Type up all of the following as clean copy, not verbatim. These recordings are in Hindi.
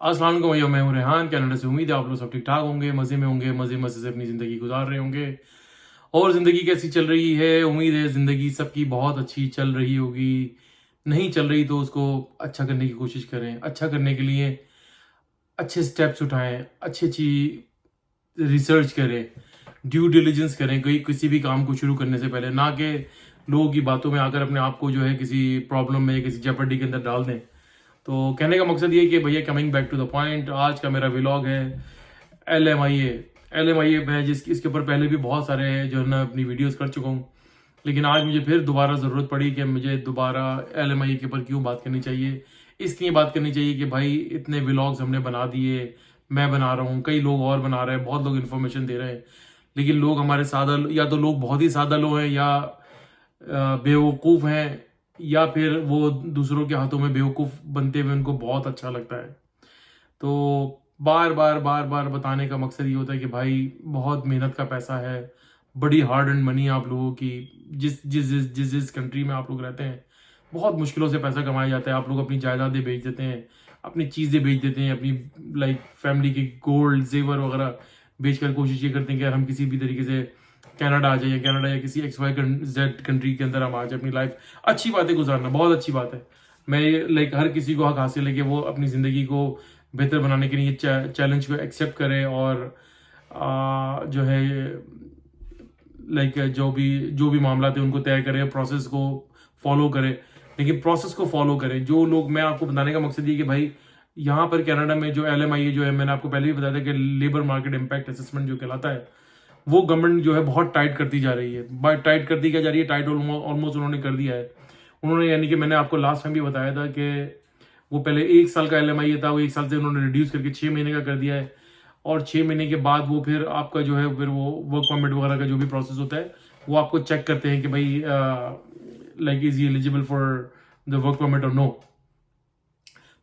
अस्सलाम वालेकुम भैया, मैं हूं रेहान कनाडा से। उम्मीद है आप लोग सब ठीक ठाक होंगे, मज़े में होंगे, मज़े मज़े से अपनी ज़िंदगी गुजार रहे होंगे। और ज़िंदगी कैसी चल रही है? उम्मीद है ज़िंदगी सबकी बहुत अच्छी चल रही होगी। नहीं चल रही तो उसको अच्छा करने की कोशिश करें। अच्छा करने के लिए अच्छे स्टेप्स उठाएं, अच्छी अच्छी रिसर्च करें, ड्यू डिलिजेंस करें कोई किसी भी काम को शुरू करने से पहले, ना कि लोगों की बातों में आकर अपने आप को जो है किसी प्रॉब्लम में, किसी जेपर्डी के अंदर डाल दें। तो कहने का मकसद ये है कि भैया, coming back to the point, आज का मेरा व्लॉग है एल एम आई ए है, जिस इसके ऊपर पहले भी बहुत सारे जो है ना अपनी वीडियोस कर चुका हूँ। लेकिन आज मुझे फिर दोबारा ज़रूरत पड़ी कि मुझे दोबारा एल के ऊपर क्यों बात करनी चाहिए। इसलिए बात करनी चाहिए कि भाई, इतने व्लॉग्स हमने बना दिए, मैं बना रहा हूँ, कई लोग और बना रहे हैं, बहुत लोग इन्फॉर्मेशन दे रहे हैं। लेकिन लोग हमारे सादा, या तो लोग बहुत ही सादा लोग हैं, या बेवकूफ़ हैं, या फिर वो दूसरों के हाथों में बेवकूफ़ बनते हुए उनको बहुत अच्छा लगता है। तो बार बार बताने का मकसद ये होता है कि भाई, बहुत मेहनत का पैसा है, बड़ी हार्ड एंड मनी आप लोगों की। जिस कंट्री में आप लोग रहते हैं, बहुत मुश्किलों से पैसा कमाया जाता है। आप लोग अपनी जायदादें बेच देते हैं, अपनी चीज़ें बेच देते हैं, अपनी लाइक फैमिली के गोल्ड जेवर वगैरह बेच कर कोशिश ये करते हैं कि यार हम किसी भी तरीके से कनाडा आ जाए, कनाडा या किसी XYZ कंट्री के अंदर हम आ जाए, अपनी लाइफ अच्छी बातें गुजारना बहुत अच्छी बात है। मैं लाइक हर किसी को हक हासिल है कि वो अपनी ज़िंदगी को बेहतर बनाने के लिए चैलेंज को एक्सेप्ट करे, और जो है लाइक जो भी मामला थे उनको तय करे, प्रोसेस को फॉलो करे। लेकिन प्रोसेस को फॉलो करे जो लोग, मैं आपको बताने का मकसद ये कि भाई, यहाँ पर कनाडा में जो LMIA जो है, मैंने आपको पहले भी बताया था कि लेबर मार्केट इम्पैक्ट असेसमेंट जो कहलाता है, वो गवर्नमेंट जो है बहुत टाइट करती जा रही है। टाइट करती क्या जा रही है? टाइट ऑलमोस्ट उन्होंने कर दिया है। उन्होंने, यानी कि मैंने आपको लास्ट टाइम भी बताया था कि वो पहले 1 साल का LMIA था, वो 1 साल से उन्होंने रिड्यूस करके 6 महीने का कर दिया है। और 6 महीने के बाद वो फिर आपका जो है, फिर वो वर्क परमिट वगैरह का जो भी प्रोसेस होता है, वो आपको चेक करते हैं कि भाई, like is eligible for the work permit और नो।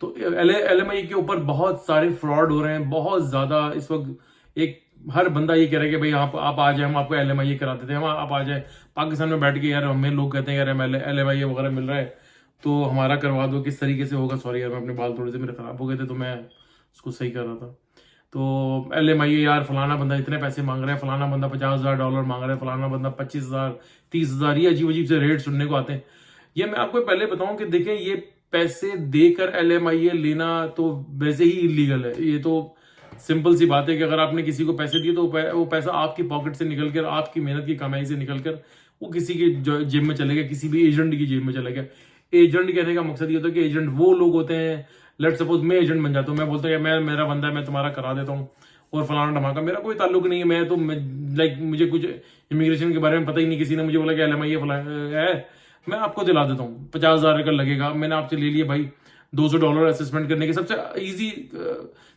तो LMIA के ऊपर बहुत सारे फ्रॉड हो रहे हैं, बहुत ज़्यादा इस वक्त। एक हर बंदा ये कह रहा है कि भाई आप आ जाए, हम आपको LMIA करा देते हैं, हम आप आ जाए पाकिस्तान में बैठ के। यार हमें लोग कहते हैं यार हमें LMIA वगैरह मिल रहा है तो हमारा करवा दो। किस तरीके से होगा? सॉरी यार, मैं अपने बाल थोड़े से मेरे ख़राब हो गए थे तो मैं उसको सही कर रहा था। तो LMIA, यार फलाना बंदा इतने पैसे मांग रहा है, फलाना बंदा $50,000 मांग रहा है, फलाना बंदा 25,000 30,000, ये अजीब अजीब से रेट सुनने को आते हैं। ये मैं आपको पहले बताऊं कि देखें, ये पैसे देकर LMIA लेना तो वैसे ही इलीगल है। ये तो सिंपल सी बात है कि अगर आपने किसी को पैसे दिए तो वो पैसा आपकी पॉकेट से निकलकर, आपकी मेहनत की कमाई से निकलकर वो किसी की जेब में चलेगा, किसी भी एजेंट की जेब में चलेगा। एजेंट कहने का मकसद ये होता है कि एजेंट वो लोग होते हैं, लेट सपोज मैं एजेंट बन जाता हूँ, मैं बोलता हूँ मैं, मेरा बंदा है, मैं तुम्हारा करा देता हूँ, और फलाना धमाका, मेरा कोई ताल्लुक नहीं है। मैं तो लाइक मुझे कुछ इमिग्रेशन के बारे में पता ही नहीं, किसी ने मुझे बोला कि LMIA फलाना है, मैं आपको दिला देता हूँ, 50,000 का लगेगा, मैंने आपसे ले लिया भाई। $200 असेसमेंट करने के सबसे इजी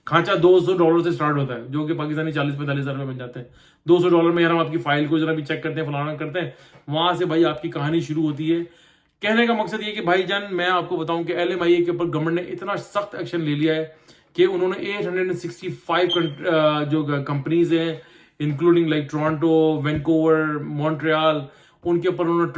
खांचा $200 से स्टार्ट होता है, जो कि पाकिस्तानी 40-45 हज़ार बन जाते हैं। $200 में यार हम आपकी फाइल को जरा भी चेक करते हैं, फलाना करते हैं, वहां से भाई आपकी कहानी शुरू होती है। कहने का मकसद ये कि भाईजान, मैं आपको बताऊं कि LMIA के ऊपर गवर्नमेंट ने इतना सख्त एक्शन ले लिया है कि उन्होंने 865 जो कंपनीज हैं, including like Toronto, Vancouver, Montreal, उनके ऊपर उन्होंने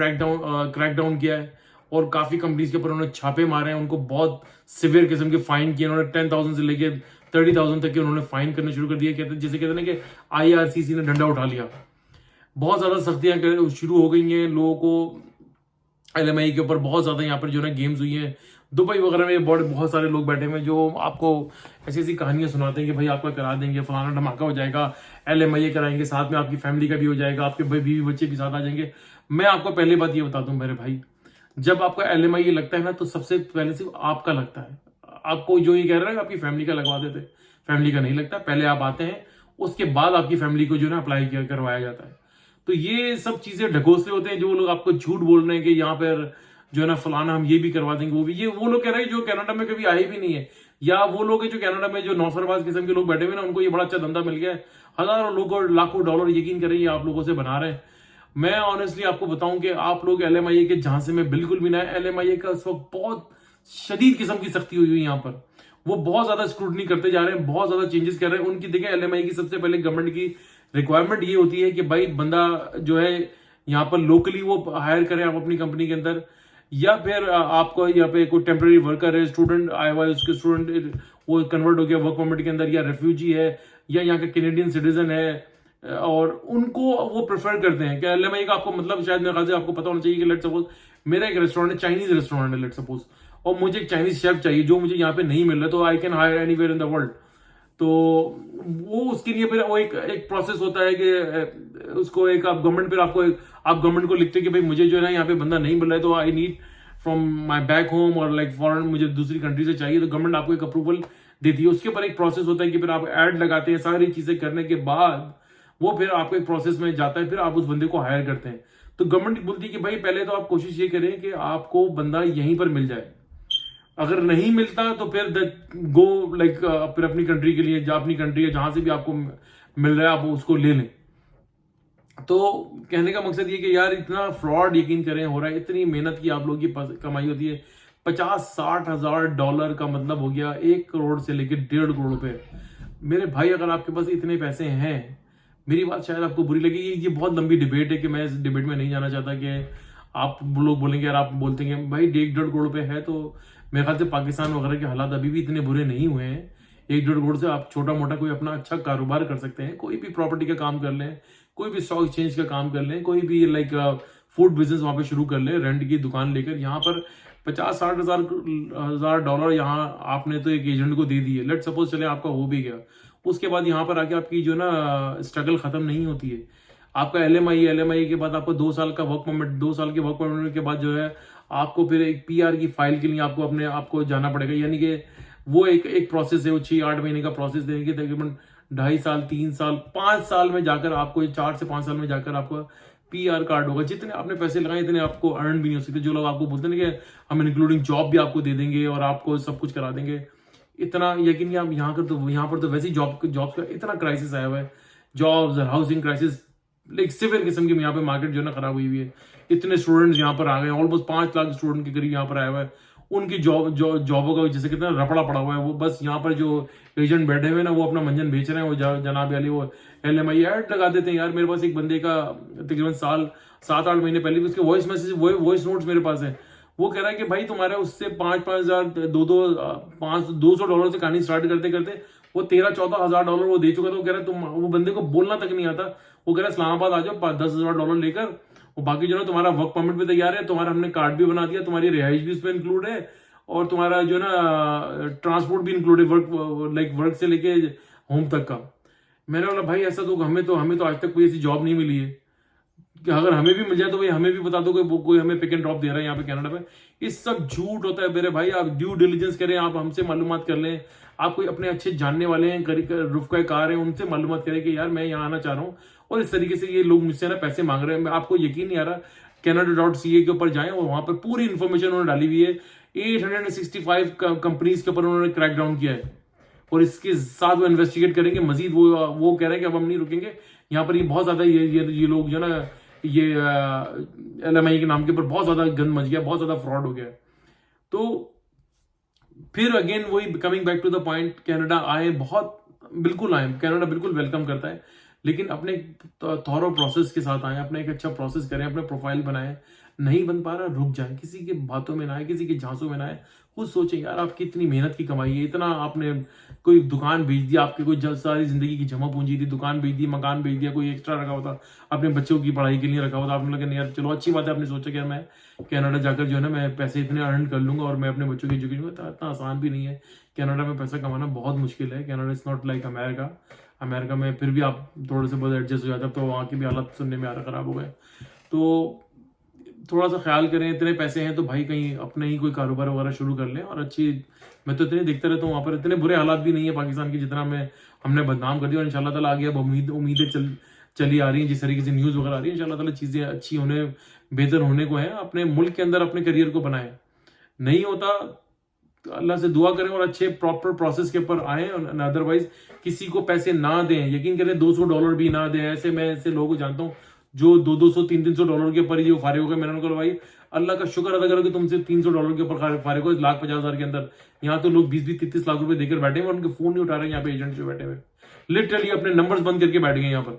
क्रैकडाउन किया है। और काफी कंपनीज के ऊपर उन्होंने छापे मारे हैं, उनको बहुत सिवियर किस्म के फाइन किए। उन्होंने 10,000 से लेके 30,000 तक के उन्होंने फाइन करने शुरू कर दिए। जैसे कहते हैं ना कि IRCC ने डंडा उठा लिया। बहुत ज्यादा सख्तियां शुरू हो गई हैं लोगों को। LMIA के ऊपर बहुत ज्यादा यहाँ पर जो है गेम्स हुई हैं। दुबई वगैरह में बहुत सारे लोग बैठे हुए हैं जो आपको ऐसी ऐसी कहानियां सुनाते हैं कि भाई आपका करा देंगे, फलाना धमाका हो जाएगा, LMIA कराएंगे, साथ में आपकी फैमिली का भी हो जाएगा, आपके बीवी बच्चे भी साथ आ जाएंगे। मैं आपको पहली बात ये बता दूं मेरे भाई, जब आपका LMIA लगता है ना, तो सबसे पहले सिर्फ आपका लगता है। आपको जो ये कह रहा है आपकी फैमिली का लगवा देते, फैमिली का नहीं लगता। पहले आप आते हैं, उसके बाद आपकी फैमिली को जो है ना अप्लाई करवाया जाता है। तो ये सब चीजें ढकोसले होते हैं। जो लोग आपको झूठ बोल रहे हैं कि यहाँ पर जो है ना फलाना हम ये भी करवा देंगे, वो भी, ये वो लोग कह रहे हैं जो कनाडा में कभी आए भी नहीं है, या वो लोग हैं जो कनाडा में जो नौसरबाज किस्म के लोग बैठे हुए ना, उनको ये बड़ा अच्छा धंधा मिल गया है। हजारों लोग और लाखों डॉलर यकीन करें ये आप लोगों से बना रहे हैं। मैं ऑनेस्टली आपको बताऊं कि आप लोग LMIA के झांसे में बिल्कुल भी ना है। LMIA का इस वक्त बहुत शदीद किस्म की सख्ती हुई है यहाँ पर। वो बहुत ज्यादा स्क्रूटनी करते जा रहे हैं, बहुत ज्यादा चेंजेस कर रहे हैं। उनकी देखें, LMIA की सबसे पहले गवर्नमेंट की रिक्वायरमेंट ये होती है कि भाई बंदा जो है यहाँ पर लोकली वो हायर करें आप अपनी कंपनी के अंदर, या फिर आपको यहाँ पे कोई टेम्पररी वर्कर है, स्टूडेंट आया हुआ है, उसके स्टूडेंट वो कन्वर्ट हो गया वर्क परमिट के अंदर, या रेफ्यूजी है, या यहाँ का कैनेडियन सिटीजन है, और उनको वो प्रेफर करते हैं कि LMI का आपको मतलब शायद मेरे ख्याल से आपको पता होना चाहिए कि लेट सपोज मेरा एक रेस्टोरेंट है, चाइनीज रेस्टोरेंट है लेट सपोज, और मुझे एक चाइनीज शेफ चाहिए जो मुझे यहाँ पे नहीं मिल रहा, तो I can hire anywhere in the world. तो वो उसके लिए फिर वो एक प्रोसेस होता है कि उसको एक आप गवर्नमेंट फिर आप गवर्नमेंट को लिखते हैं कि भाई मुझे जो है ना यहाँ पे बंदा नहीं मिल रहा है, तो I need from my back home और लाइक फॉरेन, मुझे दूसरी कंट्री से चाहिए, तो गवर्नमेंट आपको एक अप्रूवल देती है। उसके ऊपर एक प्रोसेस होता है कि फिर आप ऐड लगाते हैं, सारी चीजें करने के बाद वो फिर आपको एक प्रोसेस में जाता है, फिर आप उस बंदे को हायर करते हैं। तो गवर्नमेंट बोलती है कि भाई पहले तो आप कोशिश ये करें कि आपको बंदा यहीं पर मिल जाए, अगर नहीं मिलता तो फिर गो लाइक फिर अपनी कंट्री के लिए, अपनी कंट्री है जहां से भी आपको मिल रहा है आप उसको ले लें। तो कहने का मकसद ये कि यार इतना फ्रॉड यकीन करें हो रहा है, इतनी मेहनत की आप लोगों की कमाई होती है, 50-60 हजार डॉलर का मतलब हो गया 1 करोड़ से लेकर 1.5 करोड़ रुपए। मेरे भाई अगर आपके पास इतने पैसे हैं, मेरी बात शायद आपको बुरी लगी, ये बहुत लंबी डिबेट है कि मैं इस डिबेट में नहीं जाना चाहता कि आप लोग बोलेंगे यार, आप बोलते हैं भाई 1.5 करोड़ रुपए है, तो मेरे ख्याल से पाकिस्तान वगैरह के हालात अभी भी इतने बुरे नहीं हुए हैं। 1-1.5 करोड़ से आप छोटा मोटा कोई अपना अच्छा कारोबार कर सकते हैं, कोई भी प्रॉपर्टी का काम कर लें, कोई भी स्टॉक एक्सचेंज का काम कर लें, कोई भी लाइक फूड बिजनेस वहां पे शुरू कर लें, रेंट की दुकान लेकर। यहाँ पर 50-60 हजार डॉलर यहाँ आपने तो एक एजेंट को दे दिए, लेट सपोज चले आपका हो भी गया, उसके बाद यहाँ पर आके आपकी जो ना स्ट्रगल खत्म नहीं होती है। आपका LMI के बाद आपको 2 साल का वर्क परमिट, 2 साल के वर्क परमिट के बाद जो है आपको फिर एक PR की फाइल के लिए आपको अपने आपको जाना पड़ेगा, यानी कि वो एक प्रोसेस है, वो 6-8 महीने का प्रोसेस देने के तकरीबन 2.5 साल, 3 साल, 5 साल में जाकर आपको 4 से 5 साल में जाकर आपका PR कार्ड होगा। जितने आपने पैसे लगाए इतने आपको अर्न भी नहीं हो सकते। जो लोग आपको बोलते हैं कि हम इंक्लूडिंग जॉब भी आपको दे देंगे और आपको सब कुछ करा देंगे, इतना यकीन नहीं। आप यहाँ पर तो वैसे ही जॉब्स का इतना क्राइसिस आया हुआ है, जॉब्स और हाउसिंग क्राइसिस, लाइक सिवियर किस्म की यहाँ पे मार्केट जो है ना खराब हुई है। इतने स्टूडेंट्स यहाँ पर आ गए, ऑलमोस्ट 5 लाख स्टूडेंट के करीब यहाँ पर आया हुआ है, उनकी जॉबों का जैसे कितना रपड़ा पड़ा हुआ है। वो बस यहाँ पर जो एजेंट बैठे हुए ना वो अपना मंजन बेच रहे हैं, वो जनाब वाली वो LMI ऐड लगा देते हैं। यार मेरे पास एक बंदे का तकरीबन 7-8 महीने पहले उसके वॉइस मैसेज, वॉइस नोट्स मेरे पास है। वो कह रहा है कि भाई तुम्हारे उससे 5-5 हजार, 200 डॉलर से कहानी स्टार्ट करते करते वो 13-14 हजार डॉलर वो दे चुका था। वो कह रहा है तुम, वो बंदे को बोलना तक नहीं आता, वो कह रहा है इस्लामाबाद आ जाओ 10 हजार डॉलर लेकर, वो बाकी जो ना तुम्हारा वर्क परमिट भी तैयार है, तुम्हारा हमने कार्ड भी बना दिया, तुम्हारी रिहाइश भी उसमें इंक्लूड है, और तुम्हारा जो ना ट्रांसपोर्ट भी इंक्लूड है, वर्क से लेके होम तक का। मैंने बोला भाई ऐसा तो हमें तो आज तक कोई ऐसी जॉब नहीं मिली है कि अगर हमें भी मिल जाए तो भाई हमें भी बता दो कि कोई हमें पिक एंड ड्रॉप दे रहा है यहाँ पे कनाडा में। ये सब झूठ होता है मेरे भाई। आप ड्यू डिलीजेंस करें, आप हमसे मालूमात कर लें, आप कोई अपने अच्छे जानने वाले हैं, रुफ़का कार है, उनसे मालूमात करें कि यार मैं यहाँ आना चाह रहा हूँ और इस तरीके से ये लोग मुझसे ना पैसे मांग रहे हैं। आपको यकीन नहीं आ रहा, Canada.ca के ऊपर जाएं और वहां पर पूरी इंफॉर्मेशन उन्होंने डाली हुई है। 865 कंपनीज के ऊपर उन्होंने क्रैक डाउन किया है और इसके साथ वो इन्वेस्टिगेट करेंगे मजीद। वो कह रहे हैं कि अब हम नहीं रुकेंगे यहाँ पर। ये बहुत ज्यादा ये लोग जो ना ये LMI के नाम के ऊपर बहुत ज्यादा गंद मच गया, बहुत ज्यादा फ्रॉड हो गया। तो फिर अगेन वही coming back to the point, Canada आए, बहुत बिल्कुल आए, कनाडा बिल्कुल वेलकम करता है, लेकिन अपने थॉरो प्रोसेस के साथ आए, अपना एक अच्छा प्रोसेस करें, अपना प्रोफाइल बनाएं। नहीं बन पा रहा रुक जाए, किसी के बातों में ना आए, किसी के झांसों में ना आए। खुद सोचें यार आपकी इतनी मेहनत की कमाई है, इतना आपने कोई दुकान बेच दी, आपकी कोई सारी जिंदगी की जमा पूंजी थी, दुकान बेच दी, मकान बेच दिया, कोई एक्स्ट्रा रखा होता अपने बच्चों की पढ़ाई के लिए रखा होता, आपने लगा यार चलो अच्छी बात है, आपने सोचा कि यार मैं कनाडा जाकर जो है ना मैं पैसे इतने अर्न कर लूंगा और मैं अपने बच्चों की एजुकेशन में। इतना आसान भी नहीं है, कनाडा में पैसा कमाना बहुत मुश्किल है। Canada is not like America में फिर भी आप थोड़े से बहुत एडजस्ट हो जाते हैं, तो वहाँ की भी हालत सुनने में आ रहा खराब हो गए। तो थोड़ा सा ख्याल करें, इतने पैसे हैं तो भाई कहीं अपने ही कोई कारोबार वगैरह शुरू कर लें। और अच्छी, मैं तो इतने देखता रहता हूँ वहाँ पर, इतने बुरे हालात भी नहीं है पाकिस्तान की जितना हमने बदनाम कर दिया। और इंशाल्लाह ताला आगे अब उम्मीदें चली आ रही हैं, जिस तरीके से न्यूज़ वगैरह आ रही है, इंशाल्लाह ताला चीज़ें अच्छी होने, बेहतर होने को है। अपने मुल्क के अंदर अपने करियर को बनाए, नहीं होता तो अल्लाह से दुआ करें और अच्छे प्रॉपर प्रोसेस के ऊपर आए। अदरवाइज किसी को पैसे ना दें, यकीन करें $200 भी ना दें। मैं ऐसे लोगों को जानता हूँ जो $200-300 के ऊपर ही फारिग हो गए। मैंने उनको भाई अल्लाह का शुक्र अदा करो कि तुमसे $300 के ऊपर फारिग हो, 1,50,000 के अंदर। यहाँ तो लोग 20-30 लाख रुपए देकर बैठे हैं और उनके फोन नहीं उठा रहे हैं। यहाँ पे एजेंट जो बैठे हुए लिटरली अपने नंबर्स बंद करके बैठ गए यहाँ पर।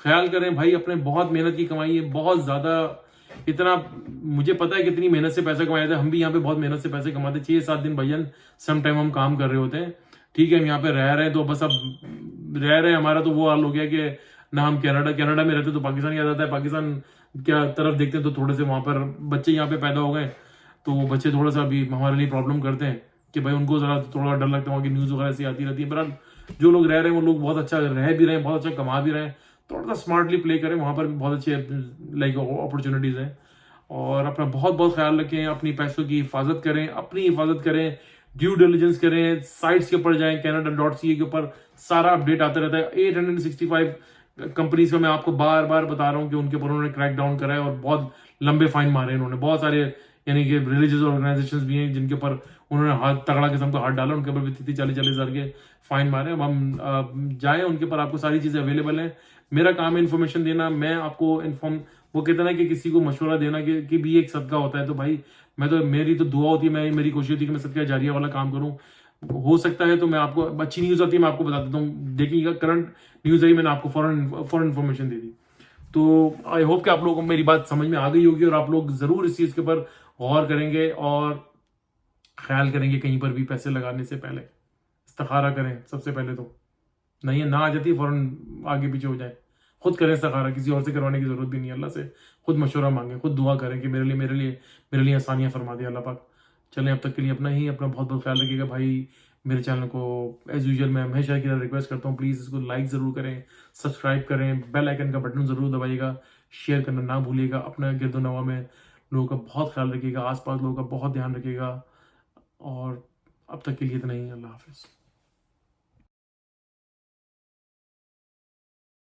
ख्याल करें भाई, अपने बहुत मेहनत की कमाई है, बहुत ज्यादा इतना मुझे पता है कितनी मेहनत से पैसा कमाया था। हम भी यहाँ पे बहुत मेहनत से पैसे कमाते, 6-7 दिन भजन सम टाइम हम काम कर रहे होते हैं, ठीक है। हम यहाँ पे रह रहे हैं तो बस अब रह रहे हैं, हमारा तो वो हाल हो गया कि ना हम कनाडा में रहते तो पाकिस्तान याद आता है, पाकिस्तान क्या तरफ देखते हैं तो थोड़े से वहां पर बच्चे यहाँ पे पैदा हो गए, तो वो बच्चे थोड़ा सा अभी हमारे लिए प्रॉब्लम करते हैं कि भाई उनको जरा थोड़ा डर लगता है, वहाँ की न्यूज़ वगैरह ऐसी आती रहती है। बहरहाल जो लोग रह रहे हैं वो लोग बहुत अच्छा रह भी रहे हैं, बहुत अच्छा कमा भी रहे हैं। थोड़ा सा स्मार्टली प्ले करें, वहाँ पर बहुत अच्छे लाइक अपॉर्चुनिटीज़ हैं। और अपना बहुत बहुत ख्याल रखें, अपनी पैसों की हिफाजत करें, अपनी हिफाजत करें, ड्यू डिलिजेंस करें, साइट्स के ऊपर जाएं, canada.ca के ऊपर सारा अपडेट आता रहता है। 865 कंपनीज का मैं आपको बार बार बता रहा हूँ कि उनके ऊपर उन्होंने क्रैक डाउन करा है और बहुत लंबे फाइन मारे उन्होंने। बहुत सारे यानी कि रिलीजियस ऑर्गेनाइजेशंस भी हैं जिनके ऊपर उन्होंने हाथ तगड़ा किस्म का हाथ डाला, उनके ऊपर भी 30-40 हज़ार के फाइन मारे। अब हम जाएं उनके ऊपर, आपको सारी चीज़ें अवेलेबल हैं। मेरा काम है इन्फॉर्मेशन देना, मैं आपको इन्फॉर्म, वो कहते हैं ना कि किसी को मशवरा देना कि भी एक सदका होता है, तो भाई मैं तो, मेरी तो दुआ होती है, मेरी कोशिश होती है कि मैं सदका जारिया वाला काम करूं। हो सकता है तो मैं आपको, अच्छी न्यूज़ आती है मैं आपको बता देता हूँ, देखिएगा करंट न्यूज़ आई, मैंने आपको फॉरन इन्फॉर्मेशन दे दी। तो आई होप कि आप लोगों को मेरी बात समझ में आ गई होगी और आप लोग ज़रूर इस चीज़ के ऊपर गौर करेंगे और ख्याल करेंगे कहीं पर भी पैसे लगाने से पहले इस्तिखारा करें सबसे पहले। तो नहीं है ना आ जाती फौरन आगे पीछे हो जाए, खुद करें इस्तिखारा, किसी और से करवाने की जरूरत भी नहीं है। अल्लाह से खुद मशवरा मांगे, खुद दुआ करें कि मेरे लिए आसानियां फरमा दे अल्लाह पाक। चलें, अब तक के लिए अपना बहुत बहुत ख्याल रखिएगा भाई। मेरे चैनल को एज यूजुअल मैं हमेशा की तरह रिक्वेस्ट करता हूँ, प्लीज़ इसको लाइक ज़रूर करें, सब्सक्राइब करें, बेल आइकन का बटन ज़रूर दबाइएगा, शेयर करना ना भूलिएगा। अपना गिरदोनवा में लोगों का बहुत ख्याल रखिएगा, आसपास लोगों का बहुत ध्यान रखिएगा। और अब तक के लिए इतना ही, अल्लाह हाफिज़।